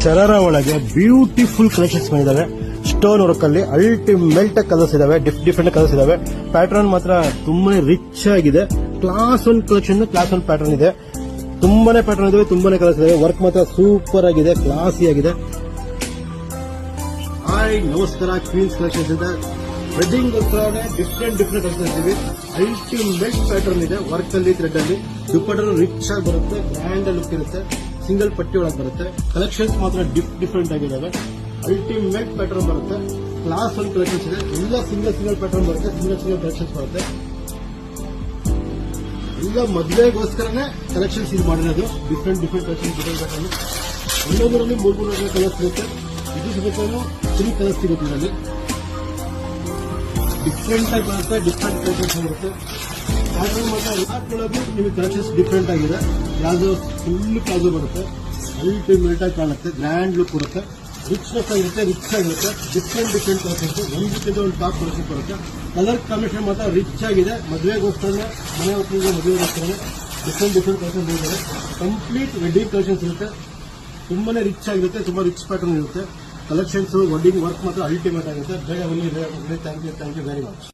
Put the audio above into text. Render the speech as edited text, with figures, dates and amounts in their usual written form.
ಶರಾರ ಒಳಗೆ beautiful collections ಬಂದಿದ್ದಾವೆ. Stone work ಅಲ್ಲಿ ಅಲ್ಟಿಮೇಟ್ ಕಲರ್ಸ್ ಇದಾವೆ, ಡಿಫ್ರೆಂಟ್ ಕಲರ್ಸ್ ಇದಾವೆ. ಪ್ಯಾಟರ್ನ್ ಮಾತ್ರ ತುಂಬಾನೇ ರಿಚ್ ಆಗಿದೆ. ಕ್ಲಾಸ್ 1 ಕಲೆಕ್ಷನ್, ಕ್ಲಾಸ್ 1 ಪ್ಯಾಟರ್ನ್ ಇದೆ. ತುಂಬಾನೇ ಪ್ಯಾಟರ್ನ್ ಇದಾವೆ, ತುಂಬಾನೇ ಕಲರ್ಸ್ ಇದಾವೆ. ವರ್ಕ್ ಮಾತ್ರ ಸೂಪರ್ ಆಗಿದೆ, ಕ್ಲಾಸಿ ಆಗಿದೆ. ಹಾಯ್ ನಮಸ್ಕಾರ, ಕ್ವೀನ್ಸ್ ಕಲೆಕ್ಷನ್ಸ್ ಇಂದ ವೆಡ್ಡಿಂಗ್ ಡಿಫ್ರೆಂಟ್ ಕಲೆಕ್ಷನ್ಸ್ ಇವೆ. ಅಲ್ಟಿಮೇಟ್ ಪ್ಯಾಟರ್ನ್ ಇದೆ, ವರ್ಕ್ ಅಲ್ಲಿ ಥ್ರೆಡ್ ಅಲ್ಲಿ. ದುಪ್ಪಟ್ಟನು ರಿಚ್ ಆಗಿ ಬರುತ್ತೆ, ಗ್ರ್ಯಾಂಡ್ ಲುಕ್ ಇರುತ್ತೆ. ಸಿಂಗಲ್ ಪಟ್ಟಿ ಒಳಗೆ ಬರುತ್ತೆ. ಕಲೆಕ್ಷನ್ಸ್ ಮಾತ್ರ ಡಿಫ್ರೆಂಟ್ ಆಗಿದ್ದಾವೆ. ಅಲ್ಟಿಮೇಟ್ ಪ್ಯಾಟರ್ನ್ ಬರುತ್ತೆ. ಕ್ಲಾಸ್ 1 ಕಲೆಕ್ಷನ್ಸ್ ಇದೆ. ಎಲ್ಲ ಸಿಂಗಲ್ ಪ್ಯಾಟರ್ನ್ ಬರುತ್ತೆ, ಸಿಂಗಲ್ ಕಲೆಕ್ಷನ್ಸ್ ಬರುತ್ತೆ. ಈಗ ಮದುವೆಗೋಸ್ಕರನೇ ಕಲೆಕ್ಷನ್ಸ್ ಇದು ಮಾಡಿರೋದು. Different collections, different pattern. ಒಂದೊಂದರಲ್ಲಿ 3 ಕಲರ್ಸ್ ಸಿಗುತ್ತೆ. ಇದು ಸಿಗುತ್ತೆ 3 ಕಲರ್ಸ್ ಸಿಗುತ್ತೆ. ಇದರಲ್ಲಿ ಡಿಫ್ರೆಂಟ್ ಆಗಿ ಬರುತ್ತೆ, ಡಿಫ್ರೆಂಟ್ ಕಲೆಕ್ಷನ್ಸ್ ಬರುತ್ತೆ. ಪ್ಯಾಟರ್ನ್ ಮಾತ್ರ ಎಲ್ಲದರೊಳಗೂ ನಿಮಗೆ ಕಲೆಕ್ಷನ್ಸ್ ಡಿಫ್ರೆಂಟ್ ಆಗಿದೆ. ಪ್ಲಾಜೋ ಫುಲ್ ಪ್ಲಾಜೋ ಬರುತ್ತೆ, ಅಲ್ಟಿಮೇಟ್ ಆಗಿ ಕಾಣುತ್ತೆ, ಗ್ರ್ಯಾಂಡ್ ಲುಕ್ ಕೊಡುತ್ತೆ, ರಿಚ್ನೆಸ್ ಆಗಿರುತ್ತೆ, ರಿಚ್ ಆಗಿರುತ್ತೆ. ಡಿಫ್ರೆಂಟ್ ಕಲೆಕ್ಷನ್ಸ್, ಒಂದಕ್ಕಿಂತ ಒಂದು ಟಾಪ್ ಕಲೆಕ್ಷನ್ ಬರುತ್ತೆ. ಕಲರ್ ಕಾಂಬಿನೇಷನ್ ಮಾತ್ರ ರಿಚ್ ಆಗಿದೆ. ಮದುವೆಗೋಸ್ಕರನೇ, ಮನೆ ಒಪ್ಪಲಿಗೆ ಮದುವೆಗೋಸ್ಕರನೇ ಡಿಫ್ರೆಂಟ್ ಕಲೆಕ್ಷನ್ಸ್ ಇರುತ್ತೆ. ಕಂಪ್ಲೀಟ್ ವೆಡ್ಡಿಂಗ್ ಕಲೆಕ್ಷನ್ಸ್ ಇರುತ್ತೆ. ತುಂಬಾನೇ ರಿಚ್ ಆಗಿರುತ್ತೆ, ತುಂಬಾ ರಿಚ್ ಪ್ಯಾಟರ್ನ್ ಇರುತ್ತೆ. ಕಲೆಕ್ಷನ್ಸ್ ವೆಡ್ಡಿಂಗ್ ವರ್ಕ್ ಮಾತ್ರ ಅಲ್ಟಿಮೇಟ್ ಆಗುತ್ತೆ. ಬೇಗ ಬನ್ನಿ. Thank you very much.